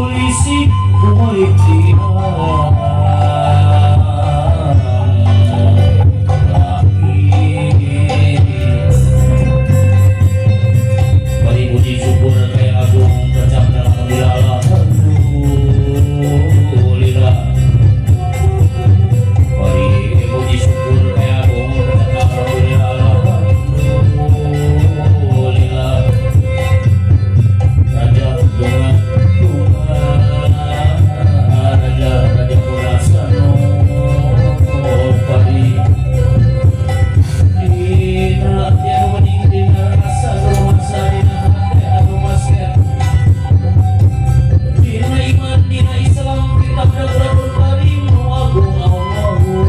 polisi kumoy bari puji syukur kayak agung kecap dalam alhamdulillah alhamdulillah bari puji syukur kayak agung kecap dalam alhamdulillah raja Tuhan raja Purasano pari dina tiada bening dina rasa romansa dina hati anu masket dina iman dina Islam kita berdoa pari agung Allahu akbar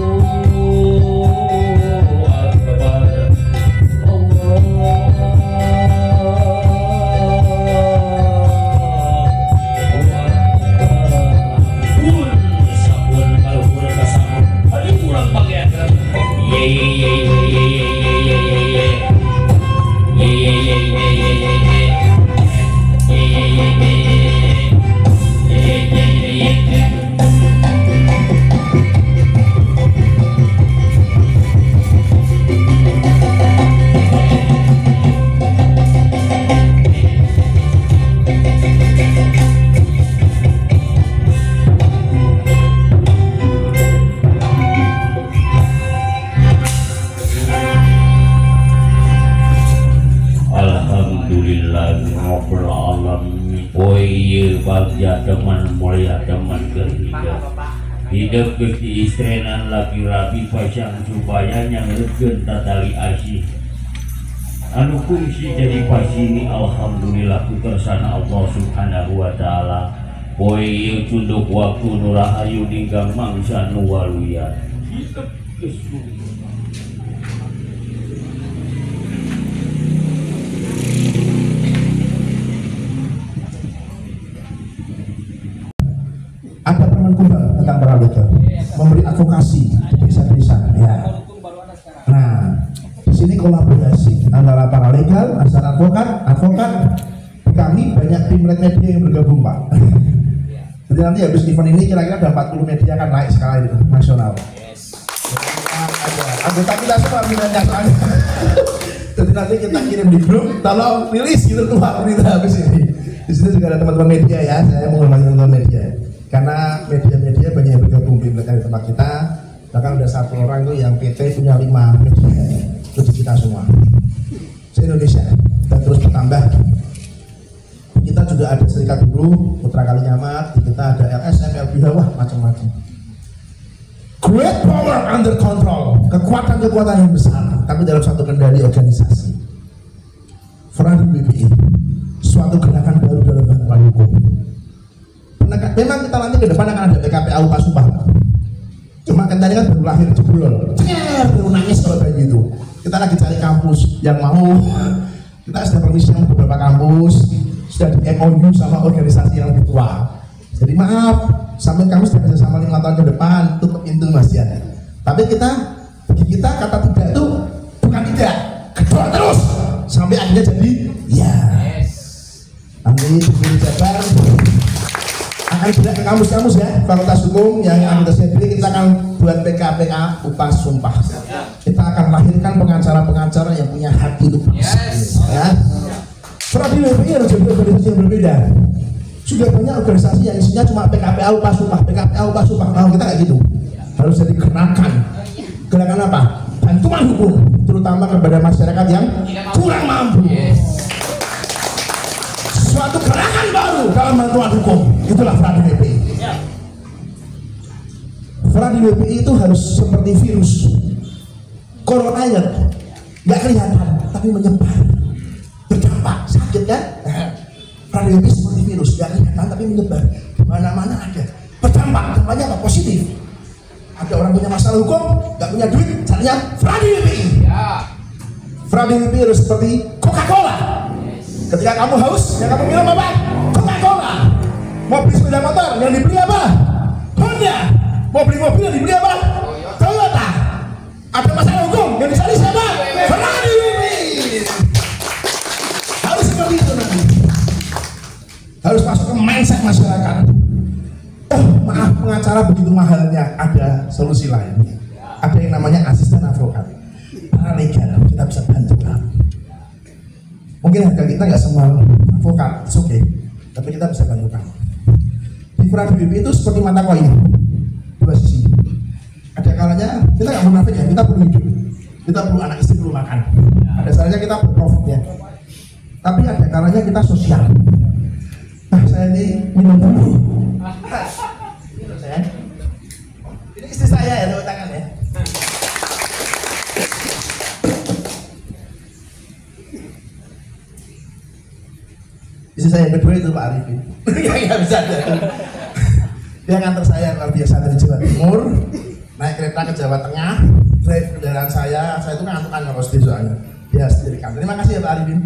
bagja teman mulia teman kerja hidup keistrianan lagi rapi pasang supaya nyangrekeun tatali asih anu kungsi jadi pasini alhamdulillah kukersana Allah subhanahu wa ta'ala poe ieu tunduk waktu nu rahayu ninggang mangsa nu waluya hidup ada teman kumbang tentang paralegal memberi advokasi di desa-desa ya. Nah di sini kolaborasi antara paralegal, antara advokat. Kami banyak tim red media yang bergabung Pak. Jadi nanti habis event ini kira-kira ada 40 media akan naik skala itu nasional. Ada anggota kita semua minatnya soalnya. Jadi nanti kita kirim di grup, tolong rilis gitu tuh Pak berita habis ini. Di sini juga ada teman-teman media ya, saya menghormati teman-teman media. Karena media-media banyak yang bergabung di tempat kita. Bahkan ada satu orang tuh yang PT punya 5 media, itu kita semua se-Indonesia dan terus bertambah. Kita juga ada Serikat Buruh Putra Kalinyamat, kita ada LSM, LBH, wah macam-macam. Great power under control, kekuatan-kekuatan yang besar, tapi dalam satu kendali organisasi. Fradi BPI, suatu gerakan baru dalam bantuan hukum. Memang kita nanti ke depan akan ada PKPAU Pasumpah. Cuma kan tadi kan baru lahir jebol, baru nangis kalau kayak gitu. Kita lagi cari kampus yang mau. Kita sudah permisi sama beberapa kampus, sudah di MOU sama organisasi yang lebih tua. Jadi maaf, sampai kamu sudah bisa sama 5 tahun ke depan, tutup pintu Mas ya. Tapi bagi kita kata tidak itu bukan tidak, kedua terus sampai akhirnya jadi ya. Nanti di Jabar akan tidak ke kampus-kampus ya, Fakultas Hukum yang anggotanya diri kita akan buat PKPA upah sumpah. Kita akan lahirkan pengacara-pengacara yang punya hati untuk ya. Fradi BPI harus jadi organisasi yang berbeda. Sudah banyak organisasi yang isinya cuma PKPA upah sumpah, PKPA upah sumpah. Kalau kita kayak gitu, harus jadi gerakan. Gerakan apa? Bantuan hukum, terutama kepada masyarakat yang kurang mampu. Suatu gerakan baru dalam bantuan hukum, itulah Fradi BPI. Fradi BPI itu harus seperti virus. Coronanya nggak kelihatan, tapi menyebar, berdampak, sakit kan? Fradi BPI seperti virus, nggak kelihatan tapi menyebar, di mana-mana ada, berdampak, dampaknya apa? Positif. Ada orang punya masalah hukum, nggak punya duit, caranya Fradi BPI. Fradi BPI harus seperti Coca-Cola. Ketika kamu haus, yang kamu minum apa? Coca-Cola. Mau beli sepeda motor, yang dibeli apa? Honda. Mau beli mobil, yang dibeli apa? Toyota. Ada masalah hukum, yang dicari siapa? Fradi BPI. Harus seperti itu nanti. Harus masuk ke mindset masyarakat. Oh maaf, pengacara begitu mahalnya, ada solusi lain. Ada yang namanya asisten advokat, paralegal, kita bisa bantu kamu. Mungkin harga kita nggak semua advokat, oke, tapi kita bisa bantu kamu. Di Furadi WP itu seperti mata koin, dua sisi. Ada kalanya kita nggak munafik ya, kita perlu hidup, kita perlu anak istri, perlu makan. Ada salahnya kita berprofit ya. Tapi ada kalanya kita sosial. Nah saya ini minum dulu. Ini istri saya ya, tepuk tangan ya. Istri saya yang kedua itu Pak Arifin. Nggak bisa. Dia nganter saya luar biasa dari Jawa Timur, naik kereta ke Jawa Tengah, drive kendaraan saya itu ngantukan kalau sedih soalnya. Dia sendirikan. Terima kasih ya Pak Arifin.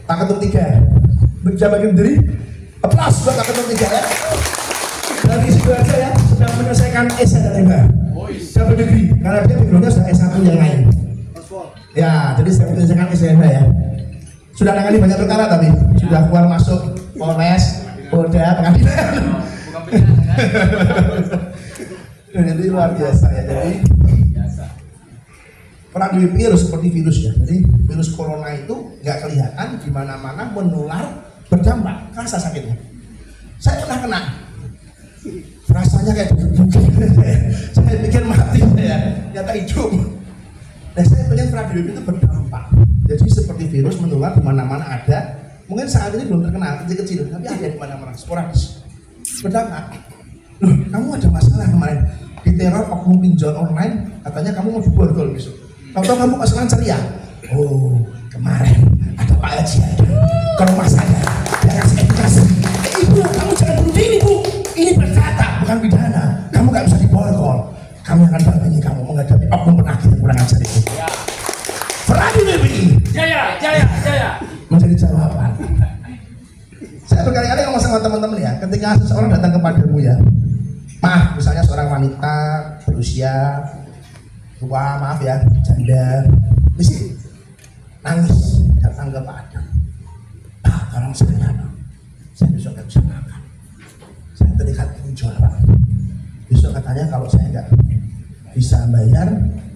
Pak Ketum 3, berjabat berdiri. Aplaus buat Pak Ketum 3 ya. Dari situ aja ya, sedang menyelesaikan S dan M. Double degree, karena dia backgroundnya sudah S1 yang lain. Ya, jadi saya menyelesaikan S dan M ya. Sudah nangani banyak perkara tapi sudah keluar masuk Polres, Polda, pengadilan. Jadi luar biasa ya. Jadi Furadi WP harus seperti virus ya. Jadi virus corona itu nggak kelihatan di mana-mana, menular, berdampak, kerasa sakitnya. Saya pernah kena, rasanya kayak saya pikir mati ya, ternyata hidup. Nah saya pengen Furadi WP itu berdampak. Jadi seperti virus menular di mana-mana ada. Mungkin saat ini belum terkenal kecil-kecil, tapi ada di mana-mana, sporadis. Berdampak. Loh, kamu ada masalah kemarin diteror oknum pinjol online, katanya kamu mau diborgol besok. Tahu kamu pasangan ceria. Oh, kemarin ada Pak Haji ada ke rumah saya, dia kasih edukasi. Ibu, kamu jangan bunuh diri bu. Ini perdata, bukan pidana. Kamu nggak bisa diborgol. Kami akan dampingi kamu menghadapi oknum penagih yang kurang ajar itu. Furadi WP. Jaya, jaya, jaya. Menjadi jawaban. Saya berkali-kali ngomong sama teman-teman ya, ketika seseorang datang kepadamu ya, maaf, misalnya seorang wanita berusia tua, maaf ya, janda, mesti nangis datang ke Pak Adam. Pak, tolong saya besok nggak bisa makan. Saya tadi ingin jualan. Besok katanya kalau saya nggak bisa bayar,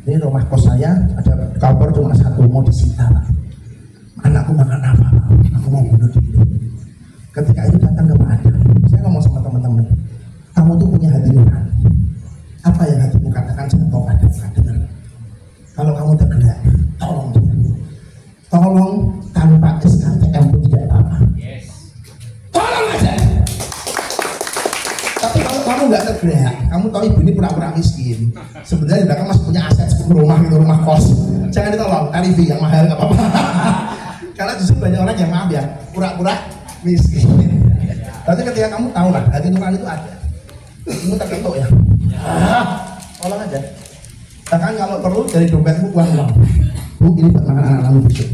ini rumah kos saya ada kompor cuma satu, mau disita Pak. Anakku makan apa? Aku mau bunuh diri. Ketika itu datang ke Pak Adam, saya ngomong sama teman-teman, kamu tuh punya hati nurani. Apa yang hatimu katakan jangan kau dengar. Kalau kamu tergerak, tolong dia. Tolong tanpa SKTM pun tidak apa-apa. Tolong aja. Tapi kalau kamu nggak tergerak, kamu tahu ibu ini pura-pura miskin. Sebenarnya di belakang masih punya aset 10 rumah itu, rumah kos. Jangan ditolong, tarif yang mahal nggak apa-apa. Karena justru banyak orang yang maaf ya, pura-pura miskin. Tapi ketika kamu tahu lah, hati nurani itu ada. Kamu terketuk ya. Tolong aja. Bahkan kalau perlu dari dompetmu uang. Bu, ini buat makan anak-anakmu besok.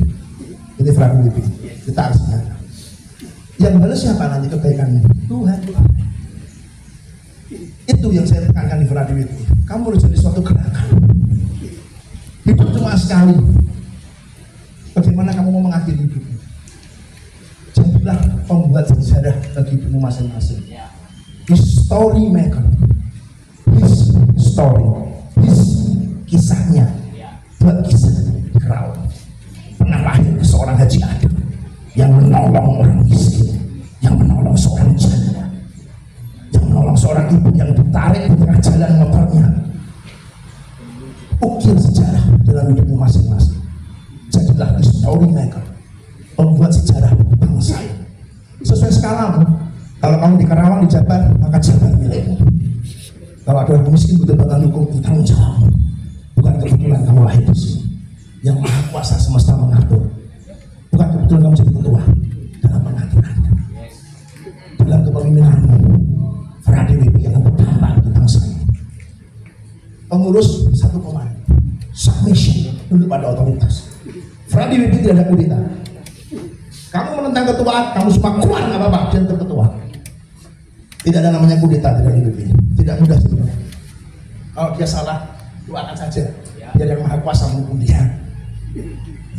Ini Furadi WP. Kita harus ingat. Yang balas siapa nanti kebaikannya? Tuhan. Itu yang saya tekankan di Furadi WP. Kamu harus jadi suatu gerakan. Hidup cuma sekali. Bagaimana kamu mau mengakhiri hidup? Jadilah pembuat sejarah bagi hidupmu masing-masing. History maker. His story. His kisahnya. Buat kisah Firaun. Pernah lahir seorang Haji Adam yang menolong orang miskin, yang menolong seorang janda, yang menolong seorang ibu yang ditarik di tengah jalan motornya. Ukir sejarah dalam hidupmu masing-masing. Jadilah history maker, pembuat sejarah bangsa ini sesuai skalamu. Kalau kamu di Karawang, di Jabar, maka Jabar milikmu. Kalau ada orang miskin butuh bantuan hukum, tanggung jawab. Bukan kebetulan kamu lahir di sini. Yang Maha Kuasa semesta mengatur. Bukan kebetulan kamu jadi ketua dalam pengaturan, dalam kepemimpinanmu. Furadi WP yang berdampak di bangsa ini. Pengurus satu komando, submission, tunduk pada otoritas. Furadi WP tidak ada kudeta. Kamu menentang ketua, kamu semua keluar nggak apa-apa, jangan terketua. Tidak ada namanya kudeta di WP. Tidak mudah sebenarnya. Kalau dia salah, doakan saja. Biar yang Maha Kuasa menghukum dia.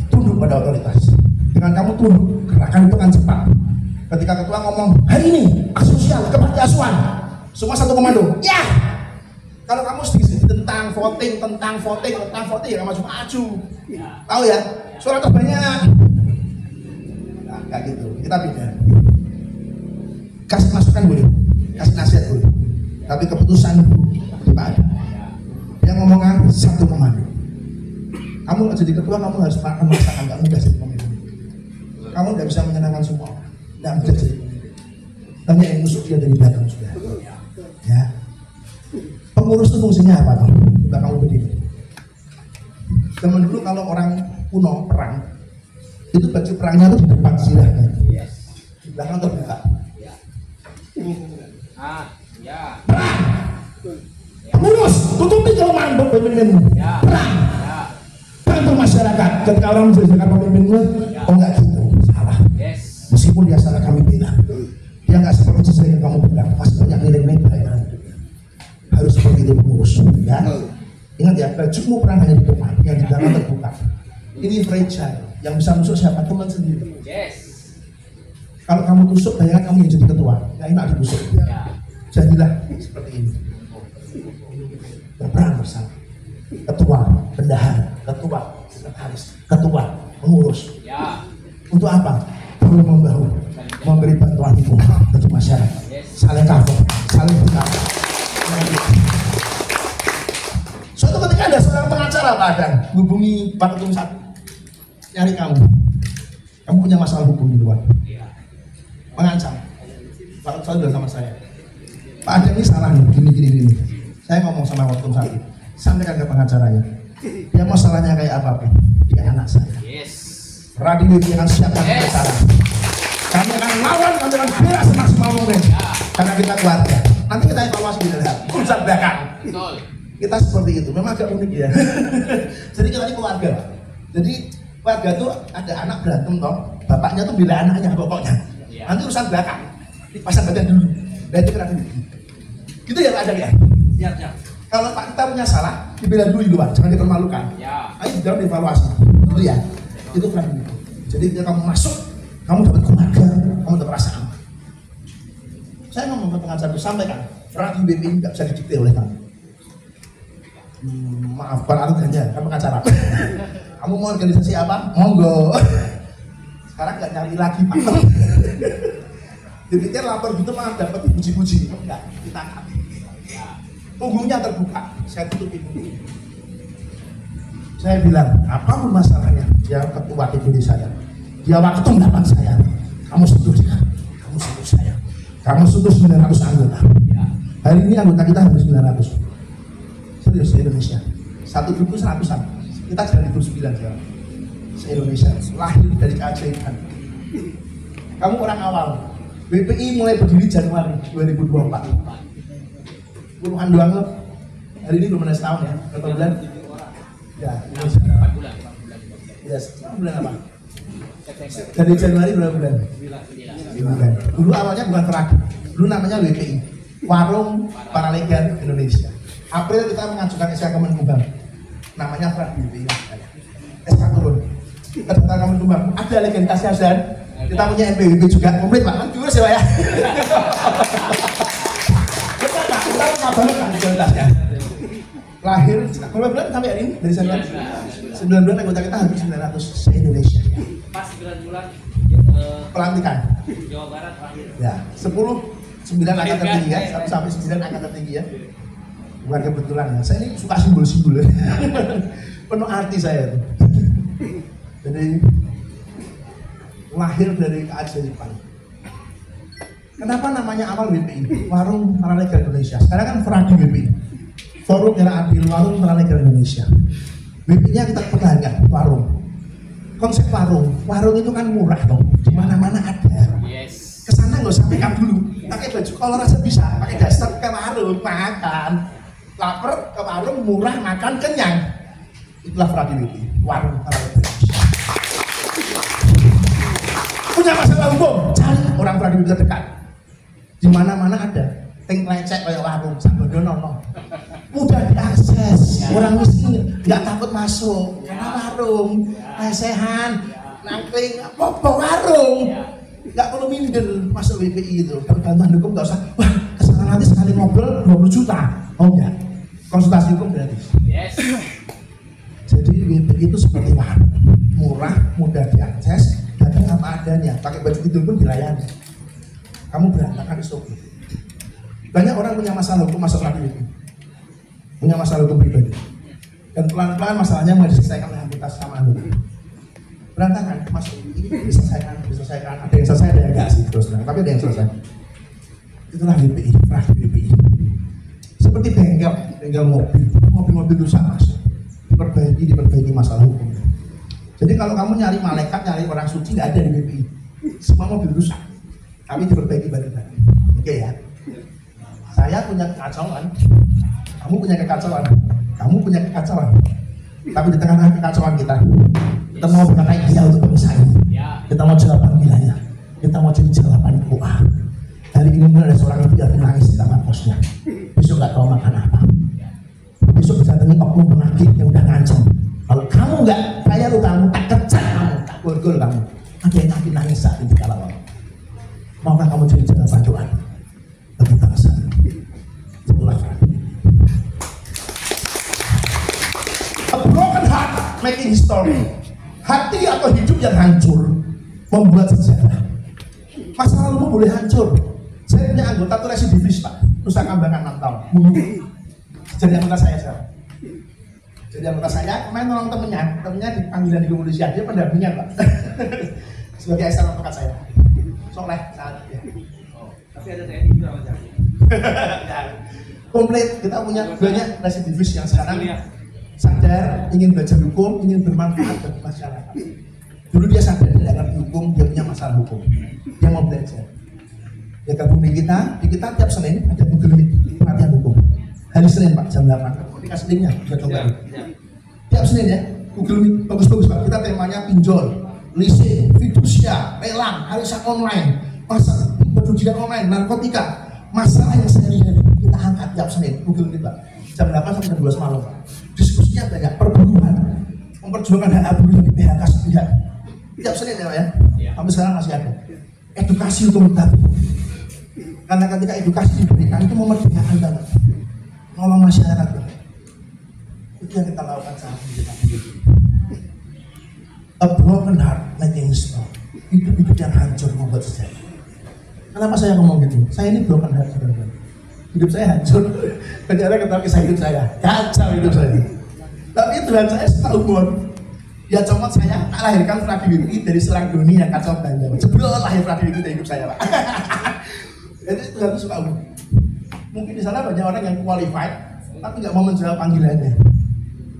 Tunduk pada otoritas. Dengan kamu tunduk, gerakan itu akan cepat. Ketika ketua ngomong hari ini asosial kepantiasuhan, semua satu komando. Ya. Kalau kamu sedikit tentang voting ya kamu maju. Tahu ya? Suara terbanyak. Nah, kayak gitu. Kita beda. Kasih masukan boleh, kasih nasihat boleh. Tapi keputusan tidak ada. Yang ngomongan satu komando. Kamu nggak jadi ketua, kamu harus makan masakan, nggak mudah jadi pemimpin. Kamu nggak bisa menyenangkan semua, nggak mudah jadi pemimpin. Tanya yang musuh dia dari belakang sudah. Ya. Pengurus itu fungsinya apa toh? Udah kamu berdiri. Zaman dulu kalau orang kuno perang, itu baju perangnya itu di depan silahkan. Di belakang terbuka. Perang. Pengurus, tutupi kelemahan pemimpinmu. Perang. Bantu masyarakat. Ketika orang menjadikan pemimpinmu, oh enggak gitu, salah. Meskipun dia salah kami bilang, dia nggak seperti sesuai yang kamu bilang, pasti banyak nilai-nilai baik. Harus seperti itu pengurus, ya. Ingat ya, bajumu perang hanya di depan, yang di belakang terbuka. Ini fragile, yang bisa nusuk siapa? Teman sendiri. Kalau kamu tusuk, bayangkan kamu yang jadi ketua, ya enak ditusuk. Jadilah seperti ini. Berperang bersama. Ketua, bendahara, ketua, sekretaris, ketua, pengurus. Untuk apa? Bahu membahu, memberi bantuan itu untuk masyarakat. Saling cover, saling berkata. Suatu ketika ada seorang pengacara Pak Adang hubungi Pak Ketum 1 nyari kamu punya masalah hukum di luar, mengancam. Pak Ketum 1 bilang sama saya, Pak Adang ini salah nih, gini. Saya ngomong sama Pak Ketum 1, sampaikan ke pengacaranya, dia masalahnya kayak apapun, dia anak saya. Radio akan siapkan pengacara, kami akan lawan, kami akan bela semaksimal mungkin, karena kita keluarga. Nanti kita evaluasi di dalam urusan belakang. Kita seperti itu, memang agak unik ya. Jadi kita ini keluarga. Jadi keluarga itu ada anak berantem toh, bapaknya tuh bela anaknya pokoknya. Nanti urusan belakang, dipasang badan dulu. Dan itu kena dulu. Gitu ya Pak Adang ya. Kalau Pak kita punya salah, dibela dulu di luar, jangan dipermalukan. Ayo di dalam dievaluasi. Gitu ya. Itu kena dulu. Jadi ketika kamu masuk, kamu dapat keluarga, kamu dapat rasa aman. Saya ngomong ke pengacara itu, sampaikan, radio BPI nggak bisa didikte oleh kamu. Maaf, para arugannya, kan pengacara. Kamu mau organisasi apa? Monggo. Sekarang nggak nyari lagi Pak. Dipikir lapor gitu malah dapat dipuji-puji. Enggak, kita angkat. Punggungnya terbuka, saya tutup pintu. Saya bilang, apapun masalahnya, dia ketua DPD saya. Dia waktu dapat saya. Kamu sentuh dia, kamu sentuh saya. Kamu sentuh 900 anggota. Hari ini anggota kita hampir 900. Serius, se-Indonesia. Satu grup 100-an. Kita jalan di grup 9 sekarang. Se-Indonesia. Lahir dari keajaiban. Kamu orang awal. BPI mulai berdiri Januari 2024. Puluhan doang loh. Hari ini belum ada setahun ya. Berapa bulan? Ya, 4 bulan. Ya, bulan apa? Dari Januari berapa bulan? 9 bulan. Dulu awalnya bukan Feradi, dulu namanya WPI, Warung Paralegal Indonesia. April kita mengajukan SK Kemenkumham, namanya Feradi WPI. SK turun. Ketika Kemenkumham ada legalitasnya dan kita punya NPWP juga komplit Pak. Kan diurus ya Pak ya. Kita mengabarkan legalitasnya. Lahir berapa bulan sampai hari ini dari Januari? 9 bulan anggota kita hampir 900 se-Indonesia. Pas 9 bulan pelantikan Jawa Barat lahir. Ya, 9 angka tertinggi ya, 1 sampai 9 angka tertinggi ya. Bukan kebetulan ya. Saya ini suka simbol-simbol ya. Penuh arti saya tuh. Jadi lahir dari keajaiban. Kenapa namanya awal WPI? Warung Paralegal Indonesia. Sekarang kan Feradi WPI. Forum Era Adil, Warung Paralegal Indonesia. WPI-nya kita pertahankan, warung. Konsep warung itu kan murah dong, di mana-mana ada. Kesana nggak usah make up dulu, pakai baju kolor aja bisa, pakai daster ke warung makan, lapar ke warung murah makan kenyang. Itulah Feradi WPI, Warung Paralegal Indonesia. Punya masalah hukum, cari orang Feradi WPI terdekat. Di mana-mana ada, ting lecek kayak warung, sambil nono. Mudah diakses, orang miskin nggak takut masuk karena warung, lesehan, nangkring, apa warung, nggak perlu minder masuk WPI itu. Kalau bantuan hukum nggak usah, wah kesana nanti sekali ngobrol 20 juta. Oh enggak, konsultasi hukum gratis. Yes. Jadi WPI itu seperti warung, murah, mudah diakses, datang apa adanya, pakai baju itu pun dilayani. Kamu berantakan itu oke. Banyak orang punya masalah hukum masuk lagi itu, punya masalah hukum pribadi, dan pelan-pelan masalahnya mau diselesaikan oleh anggota sama anggota. Berantakan, masuk ini diselesaikan. Ada yang selesai, ada yang enggak sih terus terang, tapi ada yang selesai. Itulah WPI, praktik WPI. Seperti bengkel mobil rusak masuk, diperbaiki masalah hukum. Jadi kalau kamu nyari malaikat, nyari orang suci nggak ada di WPI. Semua mobil rusak, tapi diperbaiki bareng-bareng. Oke ya. Saya punya kekacauan, kamu punya kekacauan, tapi di tengah kekacauan kita mau berkata iya untuk bangsa ini. Kita mau jawaban wilayah, kita mau jadi jawaban doa. Hari ini ada seorang ibu yang menangis di kamar kosnya. Besok nggak tahu makan apa. Besok bisa datang oknum penagih yang udah ngancam. Kalau kamu nggak kaya lu kamu tak kecat kamu, tak gol kamu. Ada yang nangis saat ini kalau maukah kamu jadi jawaban doa bagi bangsa? Itulah a broken heart making history. Hati atau hidup yang hancur membuat sejarah. Masa lalumu boleh hancur. Saya punya anggota tuh residivis Pak, Nusa Kambangan 6 tahun. Jadi anggota saya sekarang. Jadi anggota saya kemarin nolong temennya dipanggilan di kepolisian, dia pendampingan Pak. Sebagai asisten advokat saya. Soleh saat ya. Tapi ada TNI juga macam. Komplit, kita punya banyak residivis yang sekarang sadar, ingin belajar hukum, ingin bermanfaat bagi masyarakat. Dulu dia sadar dia tidak ngerti hukum, dia punya masalah hukum, dia mau belajar. Dia gabung di kita tiap Senin ada Google Meet pelatihan hukum. Hari Senin Pak jam 8. Dikasih linknya, bisa coba. Tiap Senin ya, Google Meet bagus-bagus Pak. Kita temanya pinjol, leasing, fidusia, lelang, arisan online, masalah pencucian online, narkotika, masalah yang sehari-hari kita angkat tiap Senin Google Meet Pak. Jam 8 sampai jam 12 malam Pak. Diskusinya banyak, perburuan, memperjuangkan hak buruh yang di PHK sepihak. Tiap Senin ya Pak ya, sampai sekarang masih ada. Edukasi untuk kita, karena ketika edukasi diberikan itu memerdekakan banget, nolong masyarakat Pak. Itu yang kita lakukan saat ini kita hidup. A broken heart making history. Hidup yang hancur membuat sejarah. Kenapa saya ngomong gitu? Saya ini broken heart sebenarnya. Hidup saya hancur. Ketika ketahui kisah hidup saya, kacau hidup saya. Tapi Tuhan saya setelah umur, dia comot saya, lahirkan Fradi Wiki dari selang dunia yang kacau banget. Jebrol lahir Fradi Wiki dari hidup saya Pak. Jadi Tuhan itu suka umur. Mungkin di sana banyak orang yang qualified, tapi nggak mau menjawab panggilannya.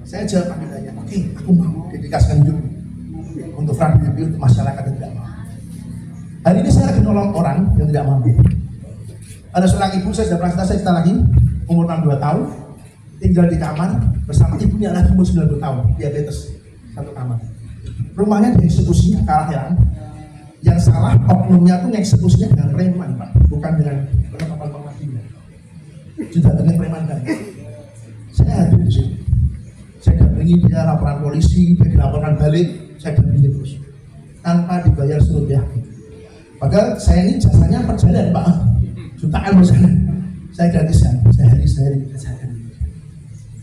Saya jawab panggilannya. Oke, aku mau dedikasikan hidup untuk Fradi Wiki, untuk masyarakat yang tidak mau. Hari ini saya lagi nolong orang yang tidak mampu. Ada seorang ibu, saya sudah pernah cerita lagi, umur 62 tahun, tinggal di kamar bersama ibunya lagi umur 92 tahun, diabetes, satu kamar. Rumahnya dieksekusinya, kalah heran. Yang salah oknumnya tuh eksekusinya dengan preman Pak, bukan dengan penetapan pengadilan. Sudah dengan preman kan. Saya hadir di sini. Saya dampingi dia laporan polisi, dia dilaporkan balik, saya dampingi terus tanpa dibayar seluruh pihak. Padahal saya ini jasanya perjalanan Pak, jutaan bersama. Saya gratisan, sehari.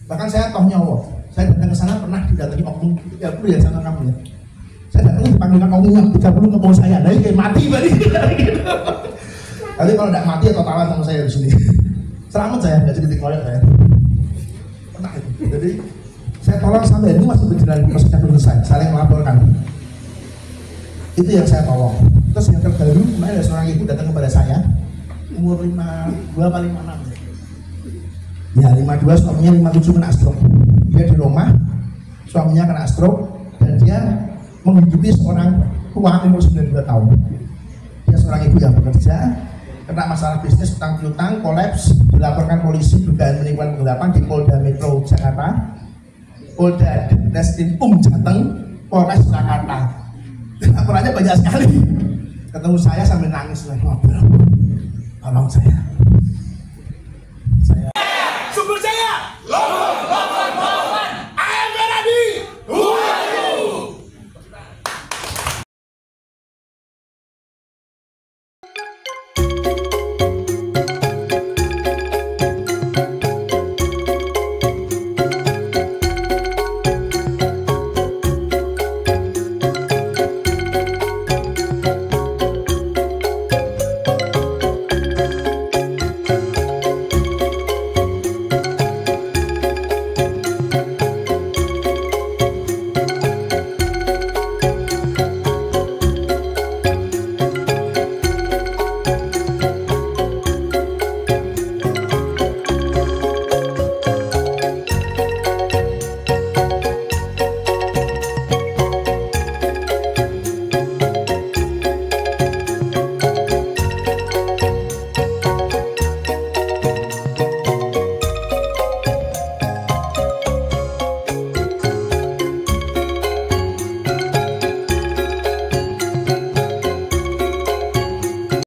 Bahkan saya toh nyawa. Saya datang ke sana pernah didatangi oknum 30 ya sama kamu ya. Saya datang dipanggilkan oknum 30 ke pos saya. Dari kayak mati balik. Tapi kalau tidak mati atau talan sama saya di sini. Selamat saya, nggak jadi dikeroyok saya. Pernah itu. Jadi saya tolong sampai ini masih berjalan, prosesnya belum selesai. Saling melaporkan. Itu yang saya tolong. Terus yang terbaru, kemarin ada seorang ibu datang kepada saya, umur 52 atau 56. Ya 52, suaminya 57 kena stroke. Dia di rumah, suaminya kena stroke, dan dia menghidupi seorang tua umur 92 tahun. Dia seorang ibu yang bekerja, kena masalah bisnis, utang piutang, kolaps, dilaporkan polisi dugaan penipuan penggelapan di Polda Metro Jakarta, Polda Reskrim Jateng, Polres Jakarta. Laporannya banyak sekali. Ketemu saya sambil nangis, ngobrol. Tolong saya.